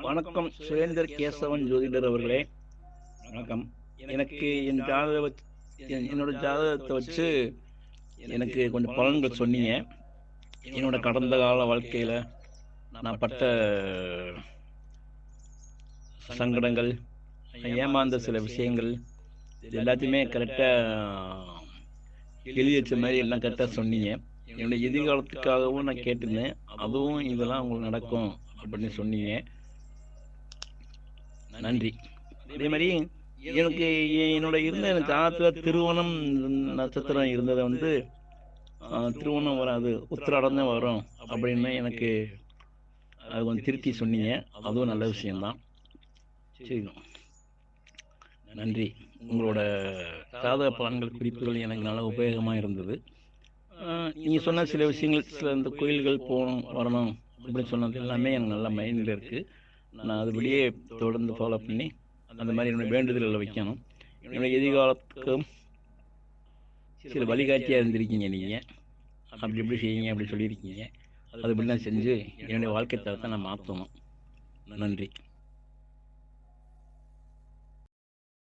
வணக்கம் சுரேந்தர் கேசவன் ஜோதிடர் அவர்களே. வணக்கம். எனக்கு என்னோட ஜாதகத்தை வச்சு எனக்கு கொஞ்சம் பலன்கள் சொன்னீங்க. என்னோட கடந்த கால வாழ்க்கையில் நான் பட்ட சங்கடங்கள், ஏமாந்த சில விஷயங்கள், இது எல்லாத்தையுமே கரெக்டாக எழுதி வச்ச மாதிரி எல்லாம் கரெக்டாக சொன்னீங்க. என்னோடய எதிர்காலத்துக்காகவும் நான் கேட்டிருந்தேன். அதுவும் இதெல்லாம் உங்களுக்கு நடக்கும் அப்படின்னு சொன்னீங்க. நன்றி. அதே மாதிரி எனக்கு என்னோட இருந்த ஜாதகத்தில் திருவோணம் நட்சத்திரம் இருந்ததை திருவோணம் வராது, உத்திராடம் தான் வரும் அப்படின்னு எனக்கு அது கொஞ்சம் திருத்தி சொன்னீங்க. அதுவும் நல்ல விஷயந்தான். சரி, நன்றி. உங்களோட ஜாதக பலன்கள் குறிப்புகள் எனக்கு நல்ல உபயோகமாக இருந்தது. நீங்கள் சொன்ன சில விஷயங்கள், சில இந்த கோயில்கள் போகணும் வரணும் அப்படின்னு சொன்னது எல்லாமே எனக்கு நல்ல மைண்டில் இருக்குது. நான் அதுபடியே தொடர்ந்து ஃபாலோ பண்ணி அந்த மாதிரி என்னுடைய வேண்டுதல்களை வைக்கணும். என்னுடைய எதிர்காலத்துக்கும் சில வழிகாட்டியாக இருந்திருக்கீங்க. நீங்கள் அப்படி எப்படி செய்யுங்க அப்படி சொல்லியிருக்கீங்க. அதுபடி நான் செஞ்சு என்னுடைய வாழ்க்கை தரத்தை நான் மாற்றணும். நன்றி.